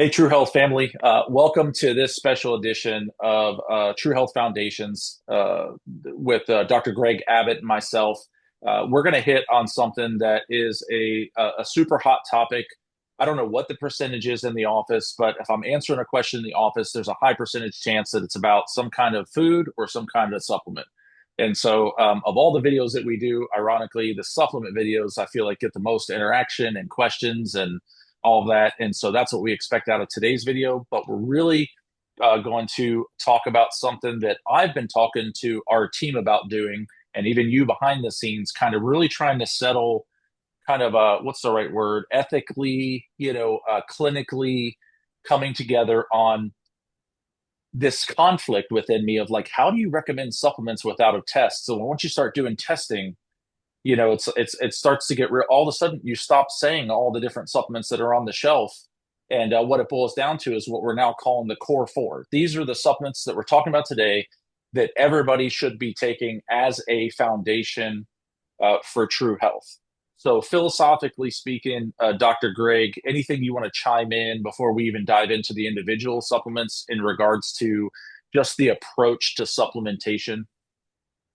Hey, True Health family. Welcome to this special edition of True Health Foundations with Dr. Greg Abbott and myself. We're going to hit on something that is a super hot topic. I don't know what the percentage is in the office, but if I'm answering a question in the office, there's a high percentage chance that it's about some kind of food or some kind of supplement. And so, of all the videos that we do, ironically, the supplement videos I feel like get the most interaction and questions and all of that. And so that's what we expect out of today's video. But we're really going to talk about something that I've been talking to our team about doing, and even you behind the scenes, kind of really trying to settle kind of what's the right word, ethically, clinically coming together on this conflict within me of like, how do you recommend supplements without a test? So once you start doing testing, it starts to get real. All of a sudden, you stop saying all the different supplements that are on the shelf, and what it boils down to is what we're now calling the core four. These are the supplements that we're talking about today that everybody should be taking as a foundation for true health. So, philosophically speaking, Dr. Greg, anything you want to chime in before we even dive into the individual supplements in regards to just the approach to supplementation?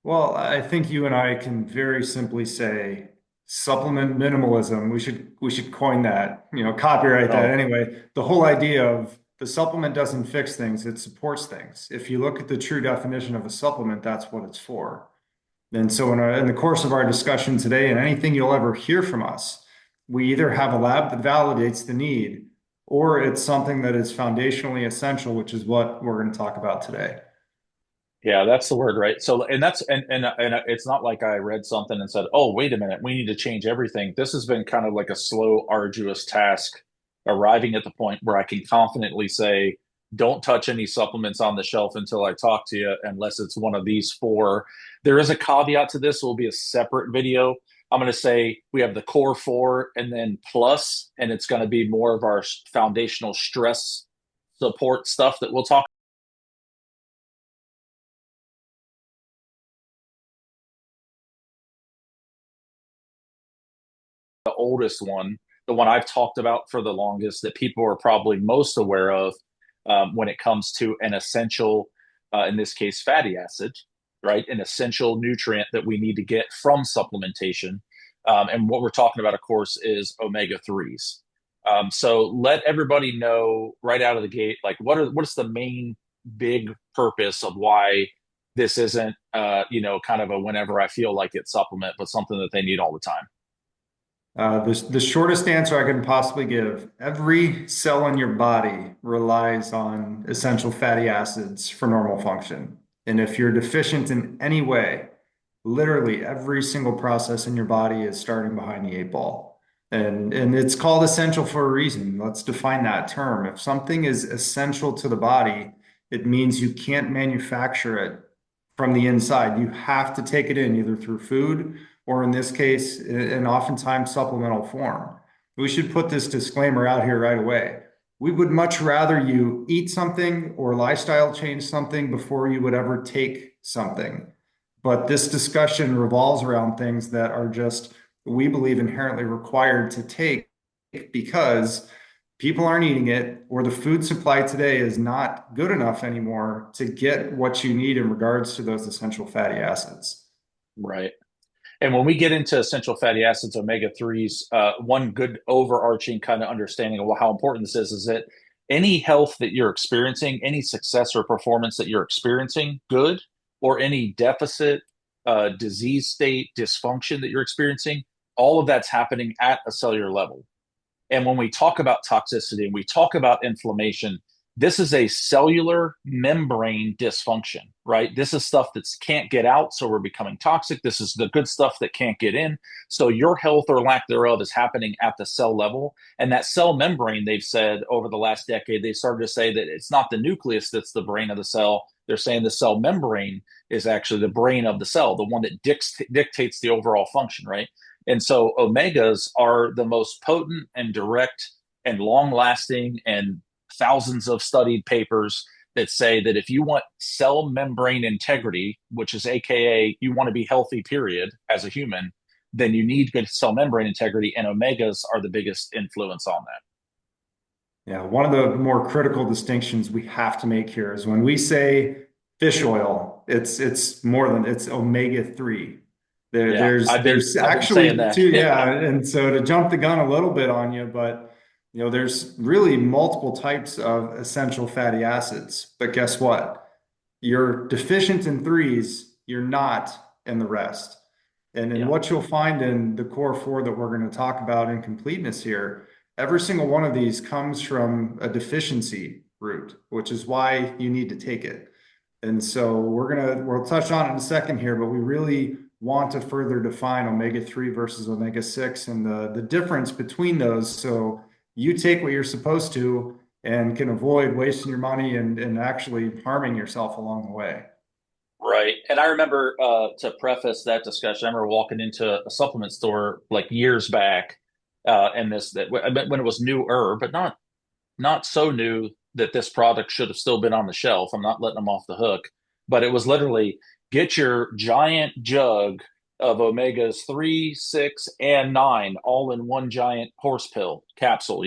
Well, I think you and I can very simply say supplement minimalism. We should coin that, copyright that Oh, anyway. The whole idea of the supplement doesn't fix things, it supports things. If you look at the true definition of a supplement, that's what it's for. And so in the course of our discussion today and anything you'll ever hear from us, we either have a lab that validates the need or it's something that is foundationally essential, which is what we're going to talk about today. yeah, that's the word, right? So, and that's and it's not like I read something and said, "Oh, wait a minute, we need to change everything." This has been kind of like a slow, arduous task, arriving at the point where I can confidently say, "Don't touch any supplements on the shelf until I talk to you, unless it's one of these four." There is a caveat to this. It will be a separate video. I'm going to say we have the core four and then plus, and it's going to be more of our foundational stress support stuff that we'll talk the oldest one, the one I've talked about for the longest, that people are probably most aware of when it comes to an essential, in this case, fatty acid, right? An essential nutrient that we need to get from supplementation. And what we're talking about, of course, is omega 3s. So let everybody know right out of the gate, like what is the main big purpose of why this isn't, kind of a whenever I feel like it supplement, but something that they need all the time. The shortest answer I can possibly give, every cell in your body relies on essential fatty acids for normal function. And if you're deficient in any way, literally every single process in your body is starting behind the eight ball. And it's called essential for a reason. Let's define that term. If something is essential to the body, it means you can't manufacture it from the inside. You have to take it in either through food or in this case, in oftentimes supplemental form. We should put this disclaimer out here right away. We would much rather you eat something or lifestyle change something before you would ever take something. But this discussion revolves around things that are just, we believe, inherently required to take because people aren't eating it, or the food supply today is not good enough anymore to get what you need in regards to those essential fatty acids. Right. And when we get into essential fatty acids, omega 3s, one good overarching kind of understanding of how important this is that any health that you're experiencing, any success or performance that you're experiencing, good, or any deficit, disease state, dysfunction that you're experiencing, all of that's happening at a cellular level. And when we talk about toxicity and we talk about inflammation, this is a cellular membrane dysfunction, right? This is stuff that can't get out, so we're becoming toxic. This is the good stuff that can't get in. So your health or lack thereof is happening at the cell level. And that cell membrane, they've said over the last decade, they started to say that it's not the nucleus that's the brain of the cell. They're saying the cell membrane is actually the brain of the cell, the one that dictates the overall function, right? And so omegas are the most potent and direct and long lasting and thousands of studied papers that say that if you want cell membrane integrity, which is AKA you want to be healthy, period, as a human, then you need good cell membrane integrity, and omegas are the biggest influence on that. Yeah, one of the more critical distinctions we have to make here is when we say fish oil, it's more than it's omega-3. Yeah, There's I've been saying actually that. two, yeah. And so to jump the gun a little bit on you, but there's really multiple types of essential fatty acids. But guess what? You're deficient in threes, you're not in the rest. And Yeah. what you'll find in the core four that we're going to talk about in completeness here, every single one of these comes from a deficiency root, which is why you need to take it. And so we'll touch on it in a second here, but we really want to further define omega-3 versus omega-6 and the difference between those. So you take what you're supposed to and can avoid wasting your money and actually harming yourself along the way. Right. And I remember to preface that discussion, I remember walking into a supplement store like years back, and this that I meant when it was newer, but not so new that this product should have still been on the shelf. I'm not letting them off the hook, but it was literally get your giant jug of omegas 3, 6, and 9 all in one giant horse pill capsule,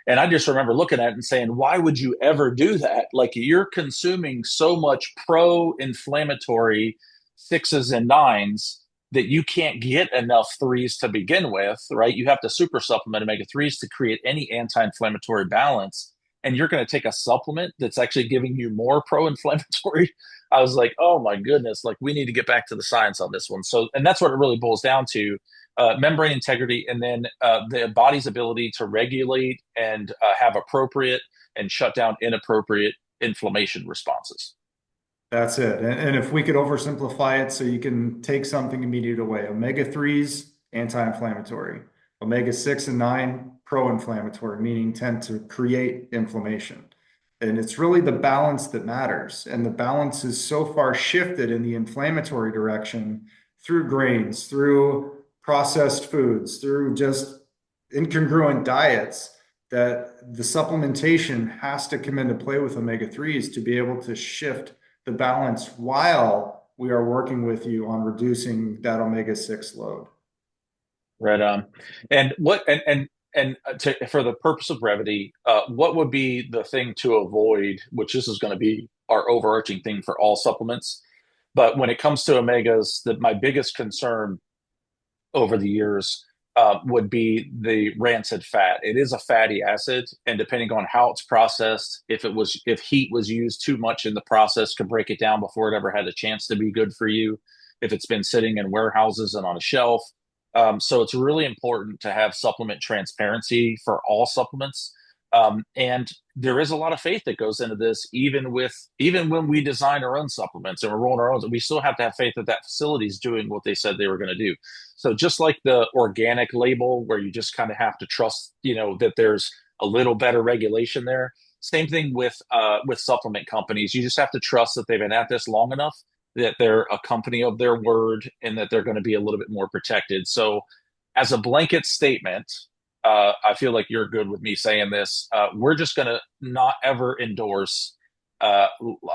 And I just remember looking at it and saying, why would you ever do that? Like you're consuming so much pro inflammatory sixes and nines that you can't get enough threes to begin with, right? You have to super supplement omega threes to create any anti inflammatory balance. And you're going to take a supplement that's actually giving you more pro inflammatory. I was like, oh my goodness, like we need to get back to the science on this one. So, and that's what it really boils down to membrane integrity, and then the body's ability to regulate and have appropriate and shut down inappropriate inflammation responses. That's it. And if we could oversimplify it so you can take something immediate away, omega-3s, anti-inflammatory, omega-6 and 9, pro-inflammatory, meaning tend to create inflammation. And it's really the balance that matters. And the balance is so far shifted in the inflammatory direction through grains, through processed foods, through just incongruent diets that the supplementation has to come into play with omega-3s to be able to shift the balance while we are working with you on reducing that omega-6 load. Right on. And what for the purpose of brevity, what would be the thing to avoid? Which this is going to be our overarching thing for all supplements. But when it comes to omegas, that my biggest concern over the years would be the rancid fat. It is a fatty acid, and depending on how it's processed, if heat was used too much in the process, could break it down before it ever had a chance to be good for you. If it's been sitting in warehouses and on a shelf, so it's really important to have supplement transparency for all supplements. And there is a lot of faith that goes into this, even when we design our own supplements and we're rolling our own, we still have to have faith that that facility is doing what they said they were going to do. So just like the organic label, where you just kind of have to trust, that there's a little better regulation there. Same thing with supplement companies. You just have to trust that they've been at this long enough, that they're a company of their word, and that they're going to be a little bit more protected. So, as a blanket statement, I feel like you're good with me saying this. We're just going to not ever endorse a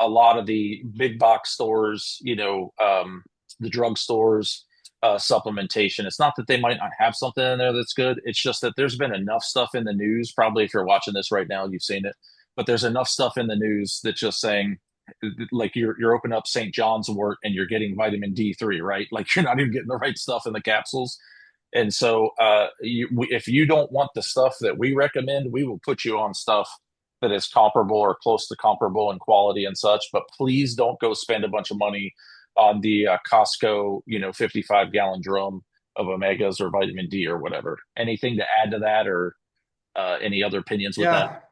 lot of the big box stores, the drug stores, supplementation. It's not that they might not have something in there that's good. It's just that there's been enough stuff in the news. Probably if you're watching this right now, you've seen it. But there's enough stuff in the news that's just saying, like you're opening up St. John's wort and you're getting vitamin D3, right? Like you're not even getting the right stuff in the capsules. And so, if you don't want the stuff that we recommend, we will put you on stuff that is comparable or close to comparable in quality and such. But please don't go spend a bunch of money on the Costco, 55-gallon drum of omegas or vitamin D or whatever. Anything to add to that, or any other opinions with that?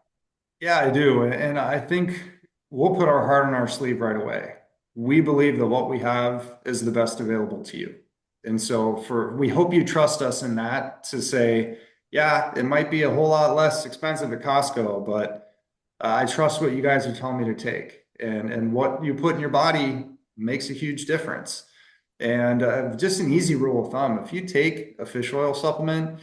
Yeah, yeah, I do. And I think we'll put our heart on our sleeve right away. We believe that what we have is the best available to you. And so we hope you trust us in that to say, yeah, it might be a whole lot less expensive at Costco, but I trust what you guys are telling me to take. And what you put in your body makes a huge difference. And just an easy rule of thumb, if you take a fish oil supplement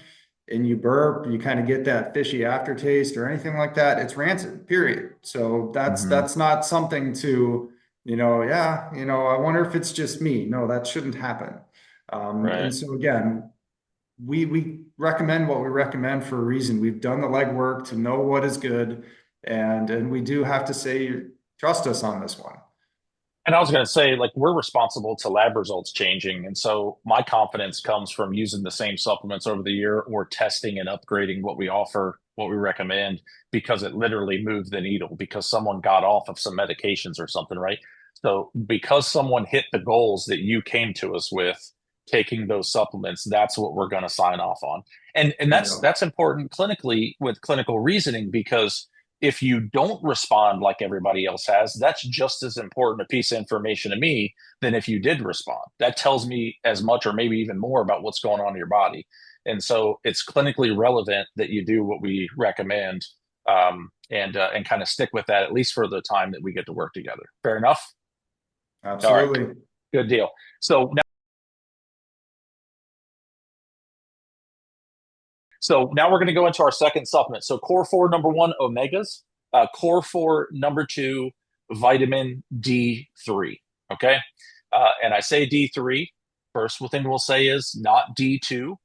and you burp, you kind of get that fishy aftertaste or anything like that, it's rancid, period. So Mm-hmm. that's not something to, yeah, I wonder if it's just me. No, that shouldn't happen. And Right. so again, we recommend what we recommend for a reason. We've done the legwork to know what is good, and we do have to say, trust us on this one. And I was going to say, like, we're responsible to lab results changing. And so my confidence comes from using the same supplements over the year or testing and upgrading what we offer, what we recommend, because it literally moved the needle because someone got off of some medications or something, right? So because someone hit the goals that you came to us with, taking those supplements, that's what we're going to sign off on. And Yeah. that's important clinically with clinical reasoning because if you don't respond like everybody else has, that's just as important a piece of information to me than if you did respond. That tells me as much or maybe even more about what's going on in your body. And so it's clinically relevant that you do what we recommend and kind of stick with that at least for the time that we get to work together. Fair enough? All right, Absolutely. good deal. So now we're going to go into our second supplement. So core four, number one, omegas. Core four, number two, vitamin D3. Okay. And I say D3. First thing we'll say is not D2.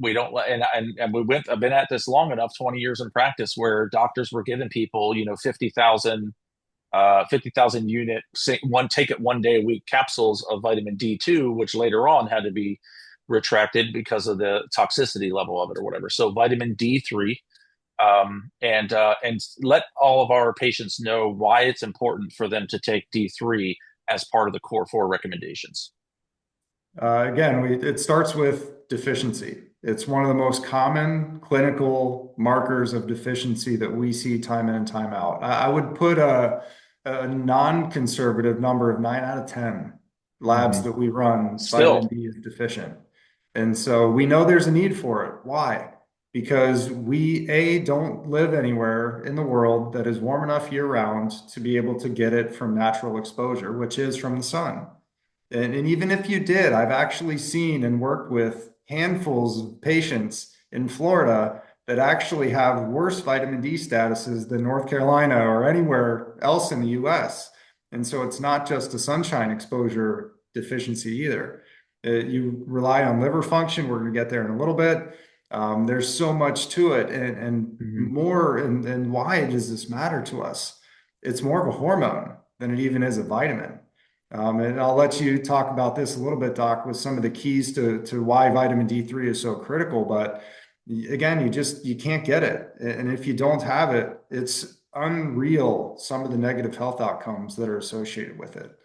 We don't, and we went, I've been at this long enough, 20 years in practice, where doctors were giving people, 50,000 unit, take it 1 day a week capsules of vitamin D2, which later on had to be retracted because of the toxicity level of it or whatever. So vitamin D3, and let all of our patients know why it's important for them to take D3 as part of the core four recommendations. Again, it starts with deficiency. It's one of the most common clinical markers of deficiency that we see time in and time out. I would put a non-conservative number of 9 out of 10 labs Mm-hmm. that we run, vitamin Still. D is deficient. And so we know there's a need for it. Why? Because we, A, don't live anywhere in the world that is warm enough year round to be able to get it from natural exposure, which is from the sun. And even if you did, I've actually seen and worked with handfuls of patients in Florida that actually have worse vitamin D statuses than North Carolina or anywhere else in the US. And so it's not just a sunshine exposure deficiency either. You rely on liver function. We're going to get there in a little bit. There's so much to it, and Mm-hmm. more. And why does this matter to us? It's more of a hormone than it even is a vitamin. And I'll let you talk about this a little bit, Doc, with some of the keys to why vitamin D3 is so critical. But again, you can't get it. And if you don't have it, it's unreal some of the negative health outcomes that are associated with it.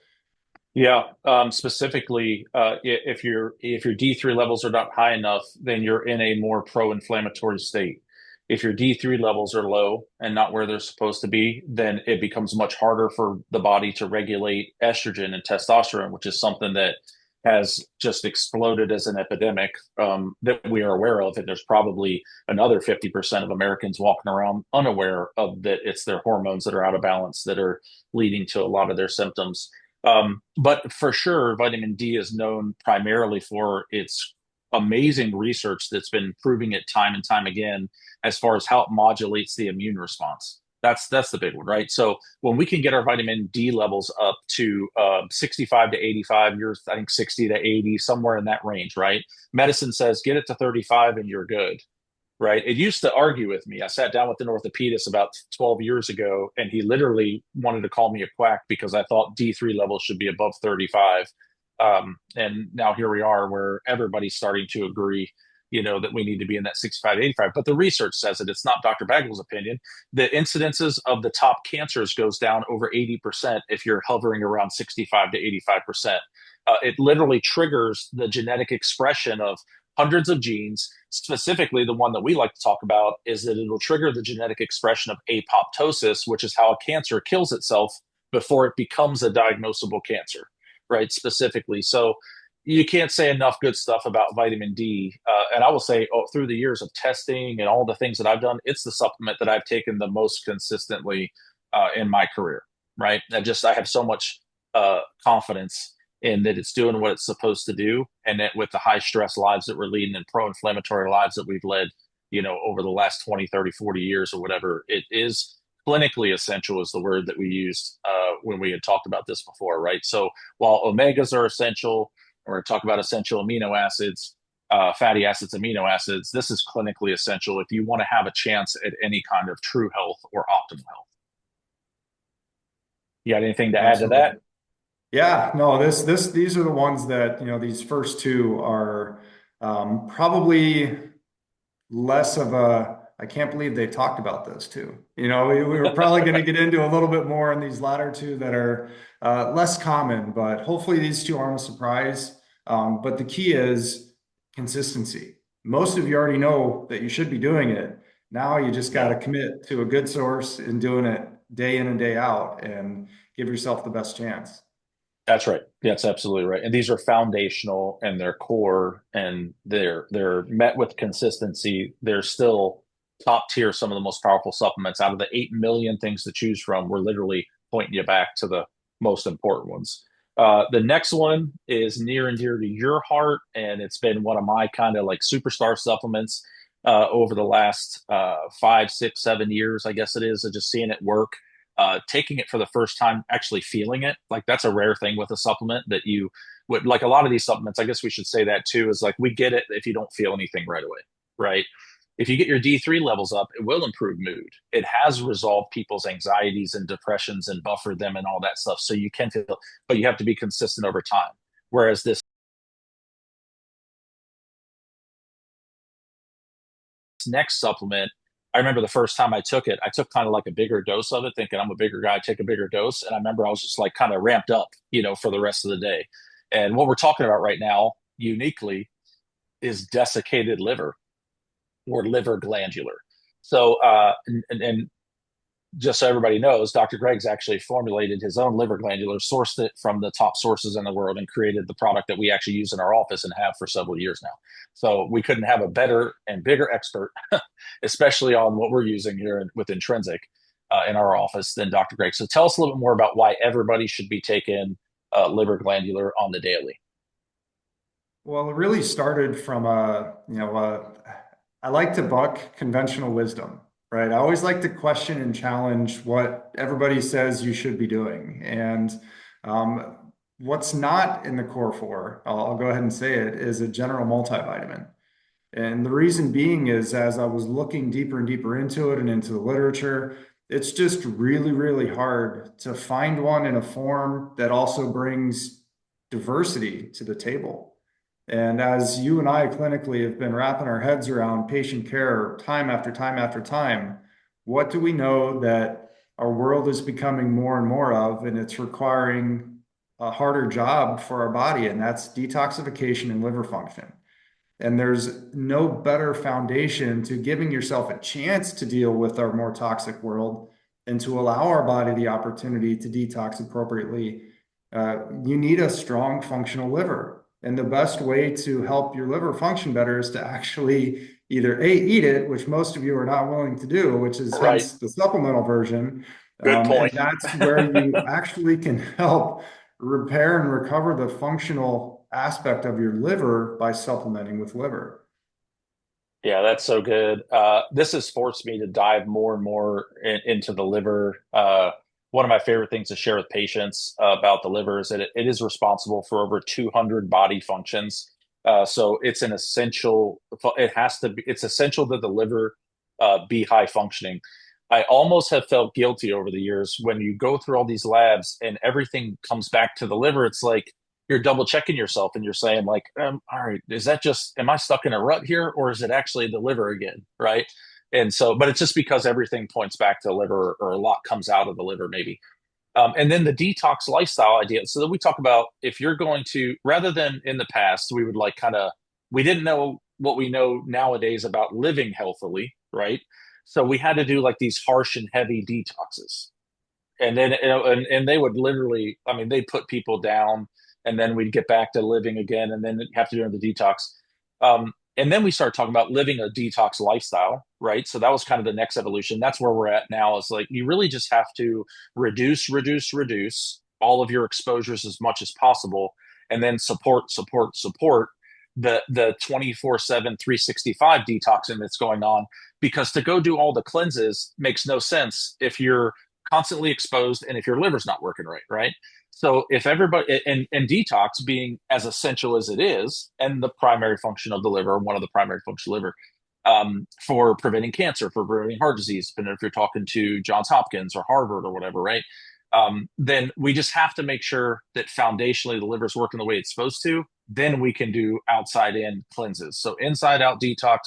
Yeah, specifically, if your D3 levels are not high enough, then you're in a more pro-inflammatory state. If your D3 levels are low and not where they're supposed to be, then it becomes much harder for the body to regulate estrogen and testosterone, which is something that has just exploded as an epidemic that we are aware of. And there's probably another 50% of Americans walking around unaware of that it's their hormones that are out of balance that are leading to a lot of their symptoms. But for sure, vitamin D is known primarily for its amazing research that's been proving it time and time again as far as how it modulates the immune response. That's the big one, right? So when we can get our vitamin D levels up to 65 to 85, you're I think 60 to 80, somewhere in that range, right? Medicine says get it to 35 and you're good, right? It used to argue with me. I sat down with an orthopedist about 12 years ago, and he literally wanted to call me a quack because I thought D3 levels should be above 35. And now here we are where everybody's starting to agree, that we need to be in that 65 to 85. But the research says it. It's not Dr. Bagel's opinion. The incidences of the top cancers goes down over 80% if you're hovering around 65 to 85%. It literally triggers the genetic expression of hundreds of genes. Specifically, the one that we like to talk about is that it'll trigger the genetic expression of apoptosis, which is how a cancer kills itself before it becomes a diagnosable cancer, right? Specifically. So you can't say enough good stuff about vitamin D. And I will say, through the years of testing and all the things that I've done, it's the supplement that I've taken the most consistently in my career, right? I have so much confidence in that it's doing what it's supposed to do, and that with the high stress lives that we're leading and pro-inflammatory lives that we've led, over the last 20, 30, 40 years or whatever, it is clinically essential is the word that we used when we had talked about this before, right? So while omegas are essential, or talk about essential amino acids, fatty acids, amino acids. This is clinically essential if you want to have a chance at any kind of true health or optimal health. You got anything to add to that? Absolutely. Yeah, no, these are the ones that, these first two are probably less of a, I can't believe they talked about this too. We were probably going to get into a little bit more in these latter two that are less common, but hopefully these two aren't a surprise. But the key is consistency. Most of you already know that you should be doing it. Now you just got Yeah. to commit to a good source and doing it day in and day out and give yourself the best chance. That's right. That's absolutely right. And these are foundational and they're core and they're met with consistency. They're still top tier, some of the most powerful supplements out of the 8 million things to choose from. We're literally pointing you back to the most important ones. The next one is near and dear to your heart, and it's been one of my kind of like superstar supplements over the last 5, 6, 7 years, I guess it is, of just seeing it work, taking it for the first time, actually feeling it. Like that's a rare thing with a supplement that you would like. A lot of these supplements, I guess we should say that too, is like we get it if you don't feel anything right away, right? If you get your D3 levels up, it will improve mood. It has resolved people's anxieties and depressions and buffered them and all that stuff. So you can feel, but you have to be consistent over time. Whereas this next supplement, I remember the first time I took it, I took kind of like a bigger dose of it, thinking I'm a bigger guy, take a bigger dose. And I remember I was just like kind of ramped up, for the rest of the day. And what we're talking about right now, uniquely, is desiccated liver or liver glandular. So, and just so everybody knows, Dr. Greg's actually formulated his own liver glandular, sourced it from the top sources in the world, and created the product that we actually use in our office and have for several years now. So we couldn't have a better and bigger expert, especially on what we're using here with Intrinsic in our office, than Dr. Greg. So tell us a little bit more about why everybody should be taking liver glandular on the daily. Well, it really started from I like to buck conventional wisdom, right? I always like to question and challenge what everybody says you should be doing. And what's not in the core four, I'll go ahead and say it, is a general multivitamin. And the reason being is as I was looking deeper and deeper into it and into the literature, it's just really, really hard to find one in a form that also brings diversity to the table. And as you and I clinically have been wrapping our heads around patient care time after time after time, what do we know that our world is becoming more and more of, and it's requiring a harder job for our body, and that's detoxification and liver function. And there's no better foundation to giving yourself a chance to deal with our more toxic world and to allow our body the opportunity to detox appropriately. You need a strong, functional liver. And the best way to help your liver function better is to actually either A, eat it, which most of you are not willing to do, which is Right. hence the supplemental version. Good And point. that's where you actually can help repair and recover the functional aspect of your liver by supplementing with liver. Yeah, that's so good. This has forced me to dive more and more into the liver. One of my favorite things to share with patients about the liver is that it is responsible for over 200 body functions. So it's an essential, it has to be, it's essential that the liver be high functioning. I almost have felt guilty over the years when you go through all these labs and everything comes back to the liver. It's like you're double checking yourself and you're saying, like, all right, is that just, am I stuck in a rut here or is it actually the liver again? Right. And so, but it's just because everything points back to the liver or a lot comes out of the liver, maybe. And then the detox lifestyle idea. So that we talk about if you're going to, rather than in the past, we would like kind of, we didn't know what we know nowadays about living healthily, right? So we had to do like these harsh and heavy detoxes. And then, and they would literally, I mean, they put people down and then we'd get back to living again and then have to do the detox. And then we started talking about living a detox lifestyle, right? So that was kind of the next evolution. That's where we're at now. Is like you really just have to reduce all of your exposures as much as possible, and then support the 24/7, 365 detoxing that's going on. Because to go do all the cleanses makes no sense if you're constantly exposed and if your liver's not working right, right? So if everybody and detox being as essential as it is, and the primary function of the liver, one of the primary functions of the liver, for preventing cancer, for preventing heart disease, but if you're talking to Johns Hopkins or Harvard or whatever, right? Then we just have to make sure that foundationally the liver is working the way it's supposed to. Then we can do outside in cleanses. So inside out detox,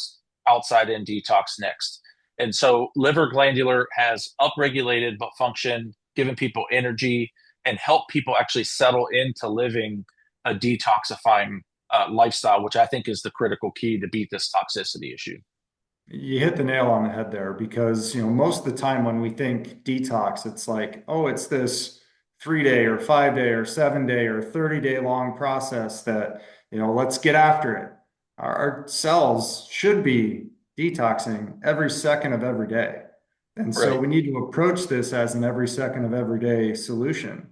outside in detox next. And so liver glandular has upregulated but function, giving people energy and help people actually settle into living a detoxifying lifestyle, which I think is the critical key to beat this toxicity issue. You hit the nail on the head there because, most of the time when we think detox, it's like, oh, it's this 3 day or 5 day or 7 day or 30 day long process that, let's get after it. Our cells should be detoxing every second of every day. And so Right. we need to approach this as an every second of every day solution.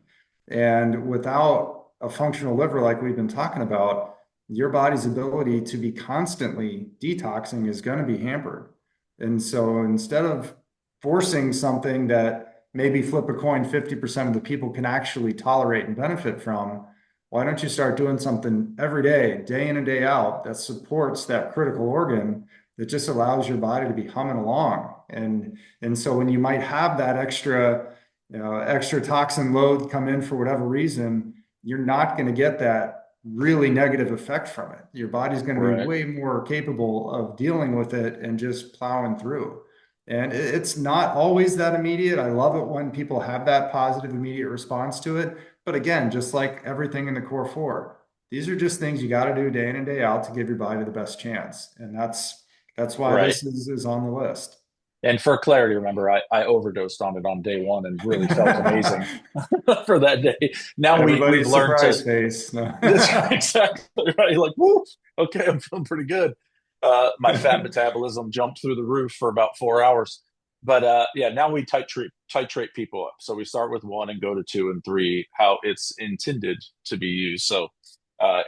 And without a functional liver like we've been talking about, your body's ability to be constantly detoxing is going to be hampered. And so instead of forcing something that maybe flip a coin, 50% of the people can actually tolerate and benefit from, why don't you start doing something every day in and day out, that supports that critical organ that just allows your body to be humming along. And so when you might have that extra toxin load come in for whatever reason, you're not going to get that really negative effect from it. Your body's going to be Right. way more capable of dealing with it and just plowing through. And it's not always that immediate. I love it when people have that positive immediate response to it. But again, just like everything in the core four, these are just things you got to do day in and day out to give your body the best chance. And that's why Right. this is on the list. And for clarity, remember, I overdosed on it on day one and really felt amazing for that day. Now we've Everybody's learned to. surprise face. No. That's exactly right. Like, woo, okay, I'm feeling pretty good. My fat metabolism jumped through the roof for about 4 hours. But yeah, now we titrate people up. So we start with one and go to two and three, how it's intended to be used. So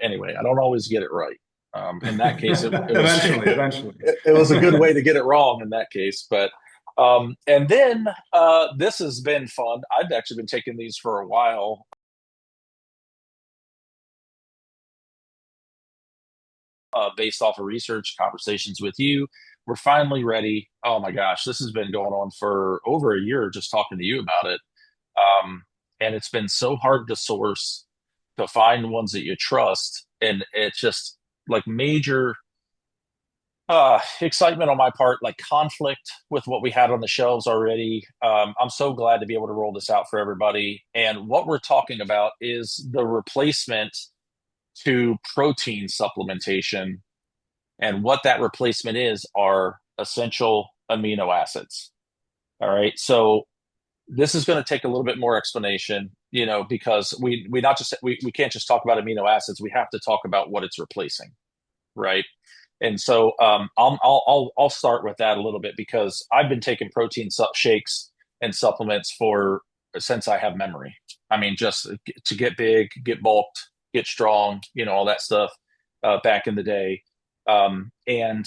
anyway, I don't always get it right. In that case, it was Eventually. it was a good way to get it wrong in that case. But and then this has been fun. I've actually been taking these for a while. Based off of research, conversations with you. We're finally ready. Oh my gosh, this has been going on for over a year just talking to you about it. And it's been so hard to source, to find ones that you trust. And it's just like major excitement on my part, like conflict with what we had on the shelves already. I'm so glad to be able to roll this out for everybody. And what we're talking about is the replacement to protein supplementation, and what that replacement is are essential amino acids. All right. So this is going to take a little bit more explanation, because we can't just talk about amino acids. We have to talk about what it's replacing, right? And so I'll start with that a little bit because I've been taking shakes and supplements for since I have memory. I mean, just to get big, get bulked, get strong, all that stuff back in the day. And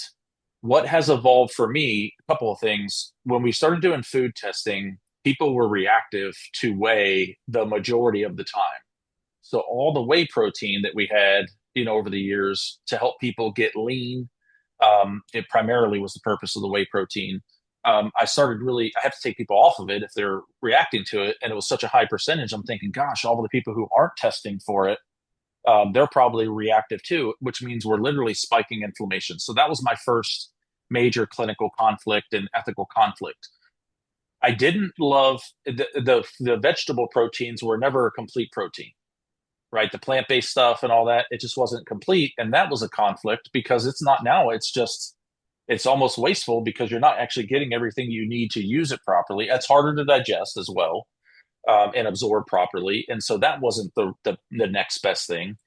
what has evolved for me, a couple of things. When we started doing food testing, people were reactive to whey the majority of the time. So all the whey protein that we had, over the years to help people get lean, it primarily was the purpose of the whey protein. I have to take people off of it if they're reacting to it. And it was such a high percentage. I'm thinking, gosh, all the people who aren't testing for it, they're probably reactive too, which means we're literally spiking inflammation. So that was my first major clinical conflict and ethical conflict. I didn't love the vegetable proteins were never a complete protein, right? The plant based stuff and all that, it just wasn't complete. And that was a conflict because it's not now. It's almost wasteful because you're not actually getting everything you need to use it properly. It's harder to digest as well, and absorb properly. And so that wasn't the next best thing.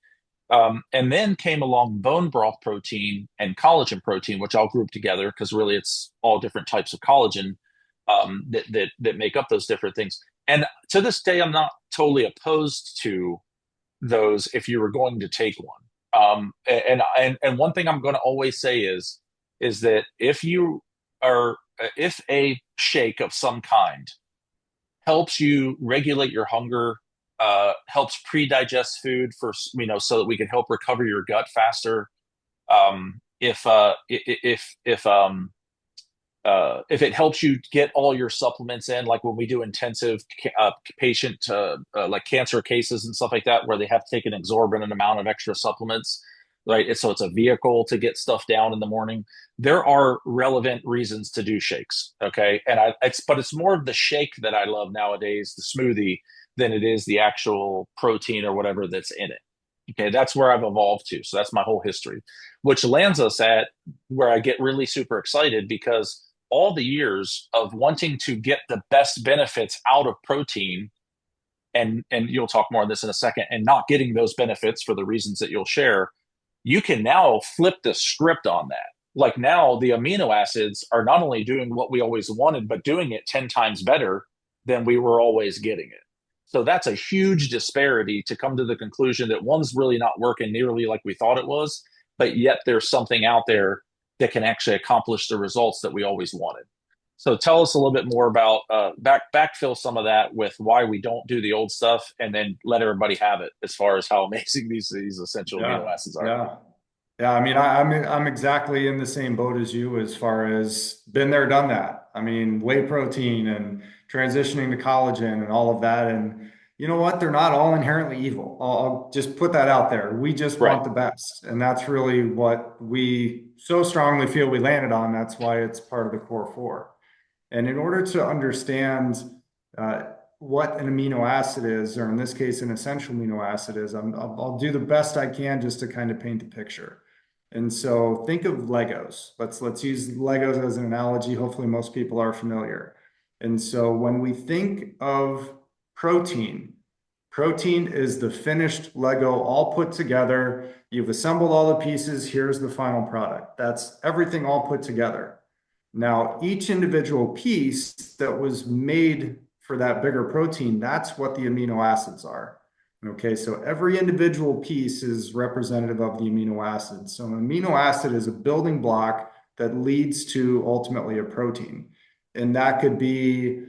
And then came along bone broth protein and collagen protein, which I'll group together because really it's all different types of collagen that make up those different things. And to this day, I'm not totally opposed to those if you were going to take one. And one thing I'm going to always say is that if a shake of some kind helps you regulate your hunger, helps pre-digest food for, so that we can help recover your gut faster. If it helps you get all your supplements in, like when we do intensive patient like cancer cases and stuff like that, where they have to take an exorbitant amount of extra supplements, right? So it's a vehicle to get stuff down in the morning. There are relevant reasons to do shakes, okay? But it's more of the shake that I love nowadays, the smoothie, than it is the actual protein or whatever that's in it. Okay, that's where I've evolved to. So that's my whole history, which lands us at where I get really super excited because all the years of wanting to get the best benefits out of protein, and you'll talk more on this in a second, and not getting those benefits for the reasons that you'll share, you can now flip the script on that. Like now the amino acids are not only doing what we always wanted, but doing it 10 times better than we were always getting it. So that's a huge disparity to come to the conclusion that one's really not working nearly like we thought it was, but yet there's something out there that can actually accomplish the results that we always wanted. So tell us a little bit more about backfill some of that with why we don't do the old stuff, and then let everybody have it as far as how amazing these essential amino Yeah, acids are. yeah. Yeah, I mean, I'm exactly in the same boat as you as far as been there, done that. I mean, whey protein and transitioning to collagen and all of that. And you know what? They're not all inherently evil. I'll just put that out there. We just Right. want the best. And that's really what we so strongly feel we landed on. That's why it's part of the core four. And in order to understand uh, what an amino acid is, or in this case, an essential amino acid is, I'll do the best I can just to kind of paint the picture. And so think of Legos. Let's use Legos as an analogy. Hopefully most people are familiar. And so when we think of protein, protein is the finished Lego all put together. You've assembled all the pieces. Here's the final product. That's everything all put together. Now, each individual piece that was made for that bigger protein, that's what the amino acids are. Okay, so every individual piece is representative of the amino acid. So an amino acid is a building block that leads to ultimately a protein. And that could be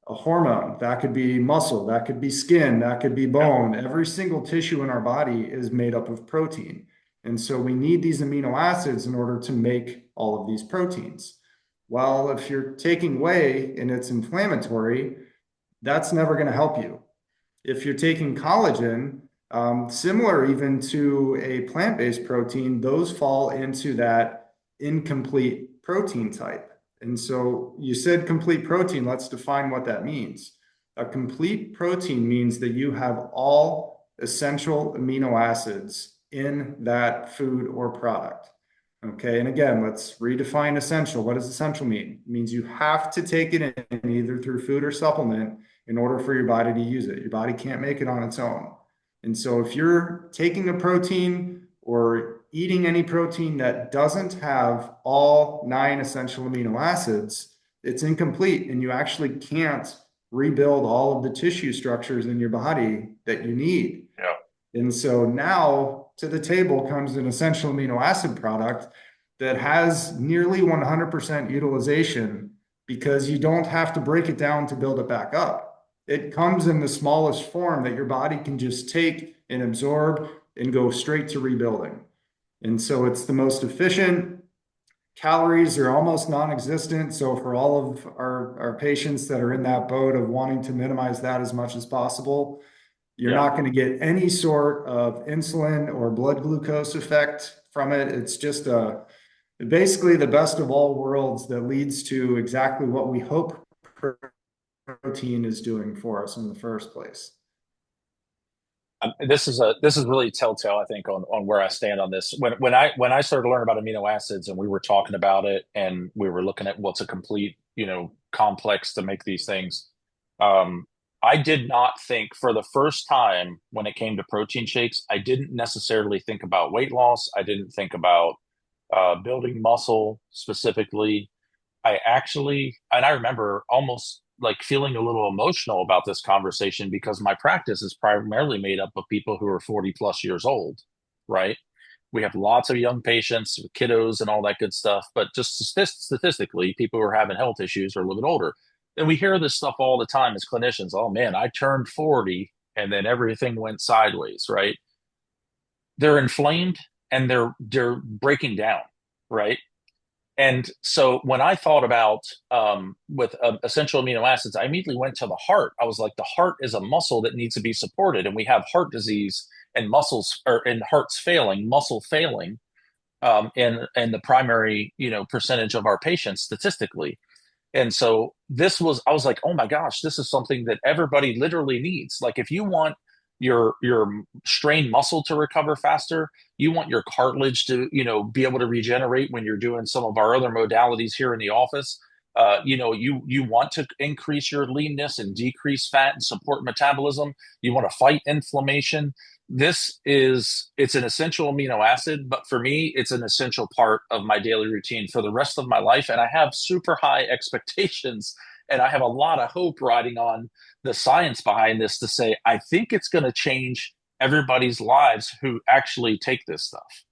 a hormone, that could be muscle, that could be skin, that could be Yeah. bone. Every single tissue in our body is made up of protein. And so we need these amino acids in order to make all of these proteins. Well, if you're taking whey and it's inflammatory, that's never going to help you. If you're taking collagen, similar even to a plant-based protein, those fall into that incomplete protein type. And so you said complete protein. Let's define what that means. A complete protein means that you have all essential amino acids in that food or product. Okay, and again, let's redefine essential. What does essential mean? It means you have to take it in either through food or supplement in order for your body to use it. Your body can't make it on its own. And so if you're taking a protein or eating any protein that doesn't have all 9 essential amino acids, it's incomplete and you actually can't rebuild all of the tissue structures in your body that you need. Yeah. And so now to the table comes an essential amino acid product that has nearly 100% utilization because you don't have to break it down to build it back up. It comes in the smallest form that your body can just take and absorb and go straight to rebuilding. And so it's the most efficient. Calories are almost non-existent. So for all of our patients that are in that boat of wanting to minimize that as much as possible, you're Yeah. not going to get any sort of insulin or blood glucose effect from it. It's just basically the best of all worlds that leads to exactly what we hope protein is doing for us in the first place. This is really telltale, I think, on where I stand on this. When I started to learn about amino acids and we were talking about it and we were looking at what's a complete, complex to make these things, I did not think for the first time when it came to protein shakes, I didn't necessarily think about weight loss. I didn't think about building muscle specifically. And I remember almost like feeling a little emotional about this conversation because my practice is primarily made up of people who are 40 plus years old, right? We have lots of young patients, kiddos, and all that good stuff. But just statistically, people who are having health issues are a little bit older. And we hear this stuff all the time as clinicians. Oh man, I turned 40 and then everything went sideways, right? They're inflamed and they're breaking down, right? And so when I thought about with essential amino acids, I immediately went to the heart. I was like, the heart is a muscle that needs to be supported, and we have heart disease and muscles or and hearts failing, muscle failing, in the primary percentage of our patients statistically. And so I was like, oh my gosh, this is something that everybody literally needs. Like if you want your strained muscle to recover faster, you want your cartilage to, be able to regenerate when you're doing some of our other modalities here in the office. You want to increase your leanness and decrease fat and support metabolism. You want to fight inflammation. It's an essential amino acid, but for me, it's an essential part of my daily routine for the rest of my life. And I have super high expectations and I have a lot of hope riding on the science behind this to say, I think it's going to change everybody's lives who actually take this stuff.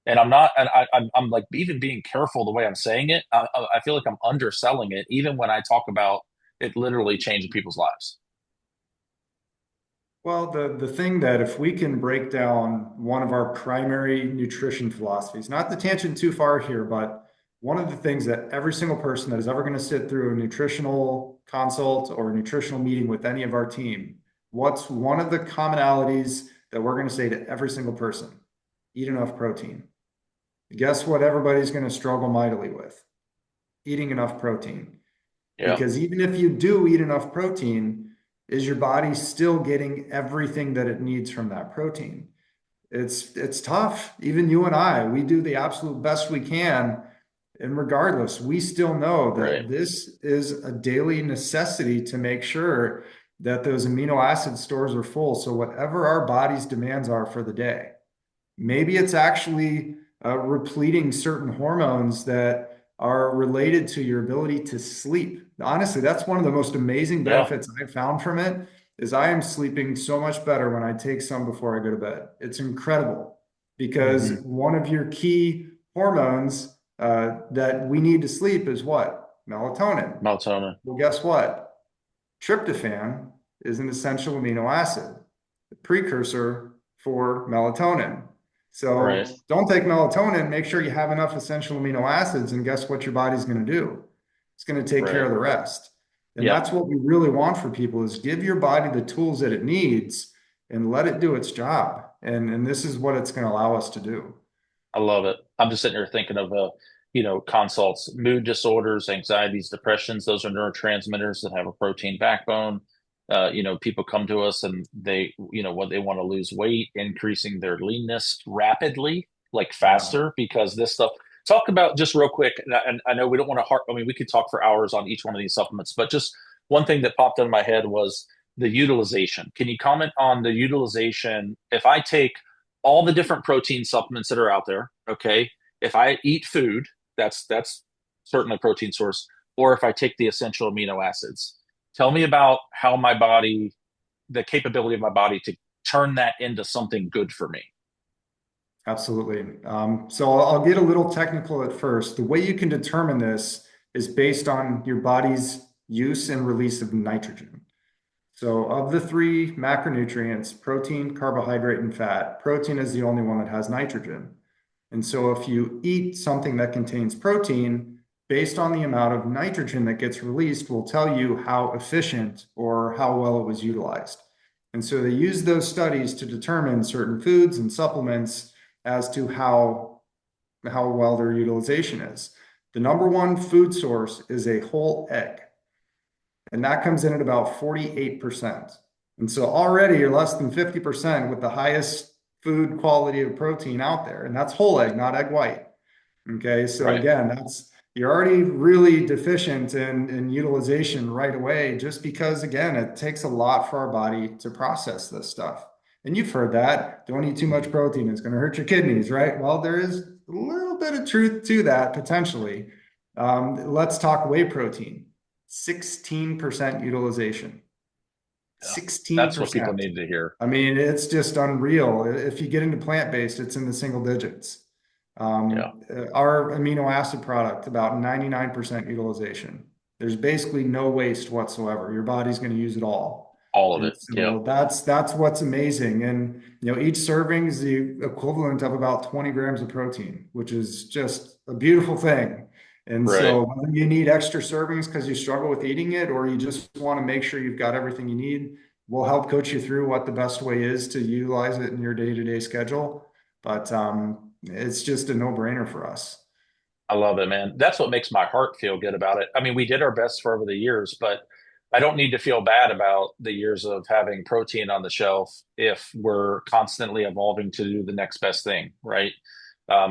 And I'm not, and I'm like even being careful the way I'm saying it. I feel like I'm underselling it, even when I talk about it literally changing people's lives. Well, the thing that if we can break down one of our primary nutrition philosophies, not to tangent too far here, but one of the things that every single person that is ever going to sit through a nutritional consult or a nutritional meeting with any of our team, what's one of the commonalities that we're going to say to every single person? Eat enough protein. Guess what everybody's going to struggle mightily with? Eating enough protein. Yeah, Because even if you do eat enough protein, is your body still getting everything that it needs from that protein? It's tough. Even you and I, we do the absolute best we can. And regardless, we still know right. that this is a daily necessity to make sure that those amino acid stores are full. So whatever our body's demands are for the day, maybe it's actually repleting certain hormones that are related to your ability to sleep. Honestly, that's one of the most amazing Yeah. benefits I've found from it is I am sleeping so much better when I take some before I go to bed. It's incredible because Hmm. one of your key hormones that we need to sleep is what? Melatonin. Melatonin. Well, guess what? Tryptophan is an essential amino acid, the precursor for melatonin. Right. So don't take melatonin, make sure you have enough essential amino acids, and guess what your body's going to do? It's going to take care Right. of the rest. And Yep. that's what we really want for people is give your body the tools that it needs and let it do its job. And this is what it's going to allow us to do. I love it. I'm just sitting here thinking of consults, mood disorders, anxieties, depressions. Those are neurotransmitters that have a protein backbone. People come to us and what they want to lose weight, increasing their leanness rapidly, like Yeah, faster, because this stuff. Talk about just real quick, and I know we don't want to I mean, we could talk for hours on each one of these supplements, but just one thing that popped into my head was the utilization. Can you comment on the utilization? If I take all the different protein supplements that are out there. Okay. If I eat food, that's certainly a protein source, or if I take the essential amino acids. Tell me about how the capability of my body to turn that into something good for me. absolutely. So I'll get a little technical at first. The way you can determine this is based on your body's use and release of nitrogen. So, of the three macronutrients, protein, carbohydrate, and fat, protein is the only one that has nitrogen. And so, if you eat something that contains protein, based on the amount of nitrogen that gets released, will tell you how efficient or how well it was utilized. And so, they use those studies to determine certain foods and supplements as to how well their utilization is. The number one food source is a whole egg and that comes in at about 48%. And so already you're less than 50% with the highest food quality of protein out there. And that's whole egg, not egg white. Okay. So Right. again, you're already really deficient in utilization right away, just because again, it takes a lot for our body to process this stuff. And you've heard that. Don't eat too much protein. It's going to hurt your kidneys, right? Well, there is a little bit of truth to that potentially. Let's talk whey protein. 16% utilization. Yeah. That's what people 16%. need to hear. I mean, it's just unreal. If you get into plant-based, it's in the single digits. Yeah. Our amino acid product, about 99% utilization. There's basically no waste whatsoever. Your body's going to use it all. All of And it. Yep. so that's what's amazing. And each serving is the equivalent of about 20 grams of protein, which is just a beautiful thing. And Right. so whether you need extra servings because you struggle with eating it, or you just want to make sure you've got everything you need, we'll help coach you through what the best way is to utilize it in your day-to-day schedule. But it's just a no-brainer for us. I love it, man. That's what makes my heart feel good about it. I mean, we did our best for over the years, but I don't need to feel bad about the years of having protein on the shelf if we're constantly evolving to do the next best thing, right?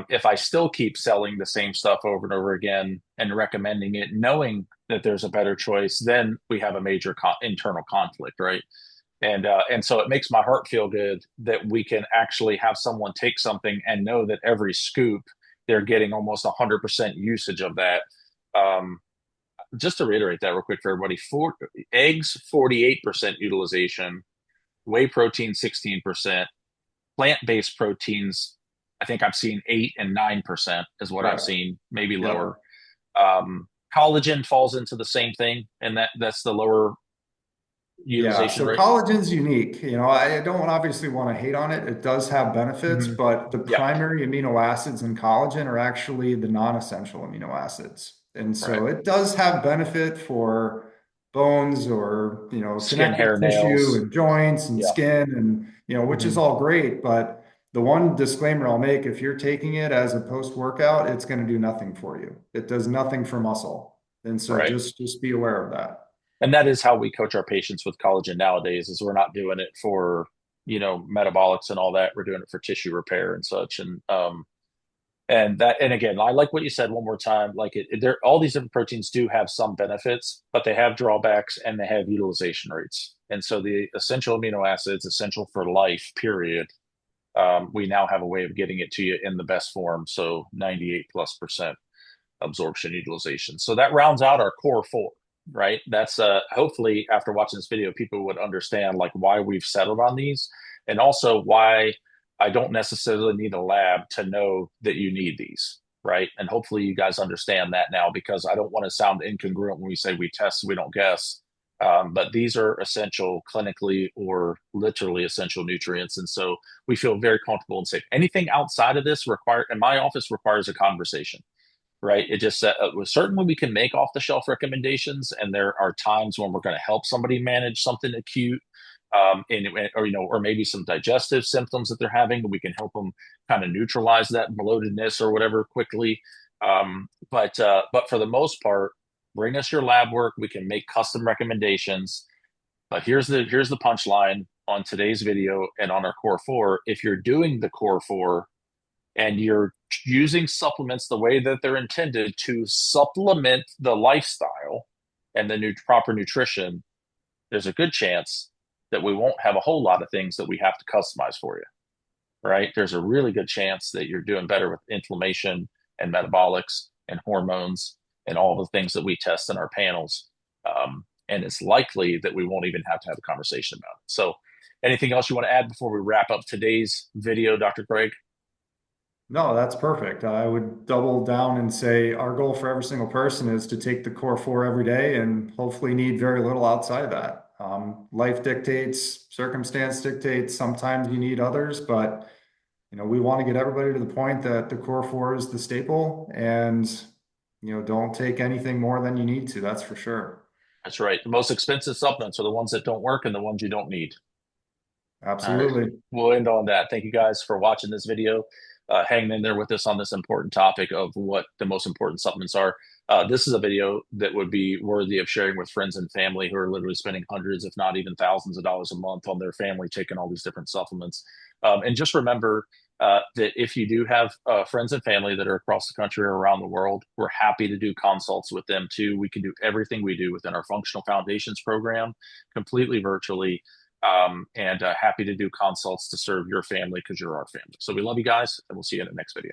If I still keep selling the same stuff over and over again and recommending it, knowing that there's a better choice, then we have a major internal conflict, right? And so it makes my heart feel good that we can actually have someone take something and know that every scoop they're getting almost 100% usage of that. Um, just to reiterate that real quick for everybody, eggs 48% utilization, whey protein 16%, plant-based proteins. I think I've seen 8 and 9% is what I've Correct. seen, maybe Yep. lower. Collagen falls into the same thing, and that's the lower Yeah, utilization so rate. collagen's unique. I don't obviously want to hate on it. It does have benefits, Mhm. but the Yeah, primary amino acids in collagen are actually the non-essential amino acids. And right. so it does have benefit for bones or, Skin, connective hair, tissue nails. and joints and Yeah. skin and, which is Mhm. all great. But the one disclaimer I'll make, if you're taking it as a post-workout, it's going to do nothing for you. It does nothing for muscle. And so Right. just be aware of that. And that is how we coach our patients with collagen nowadays is we're not doing it for, metabolics and all that. We're doing it for tissue repair and such. And again, I like what you said one more time. Like there, all these different proteins do have some benefits, but they have drawbacks and they have utilization rates. And so the essential amino acids, essential for life, period. We now have a way of getting it to you in the best form. So 98+% absorption utilization. So that rounds out our core four, right? That's hopefully after watching this video, people would understand like why we've settled on these and also why I don't necessarily need a lab to know that you need these, right? And hopefully you guys understand that now because I don't want to sound incongruent when we say we test, we don't guess. But these are essential clinically or literally essential nutrients. And so we feel very comfortable and safe. Anything outside of this in my office requires a conversation, right? It just certainly we can make off the shelf recommendations, and there are times when we're going to help somebody manage something acute, or maybe some digestive symptoms that they're having. We can help them kind of neutralize that bloatedness or whatever quickly. But for the most part, bring us your lab work. We can make custom recommendations. But here's the punchline on today's video and on our core four. If you're doing the core four and you're using supplements the way that they're intended to supplement the lifestyle and the proper nutrition, there's a good chance that we won't have a whole lot of things that we have to customize for you, right? There's a really good chance that you're doing better with inflammation and metabolics and hormones and all the things that we test in our panels. And it's likely that we won't even have to have a conversation about it. So, anything else you want to add before we wrap up today's video, Dr. Craig? No, that's perfect. I would double down and say our goal for every single person is to take the core four every day and hopefully need very little outside of that. Life dictates, circumstance dictates. Sometimes you need others, but we want to get everybody to the point that the core four is the staple and don't take anything more than you need to. That's for sure. That's right. The most expensive supplements are the ones that don't work and the ones you don't need. All right. Absolutely. We'll end on that. Thank you guys for watching this video. Hanging in there with us on this important topic of what the most important supplements are. This is a video that would be worthy of sharing with friends and family who are literally spending hundreds, if not even thousands of dollars a month on their family taking all these different supplements. And just remember that if you do have friends and family that are across the country or around the world, we're happy to do consults with them too. We can do everything we do within our Functional Foundations program completely virtually, and happy to do consults to serve your family because you're our family. So we love you guys, and we'll see you in the next video.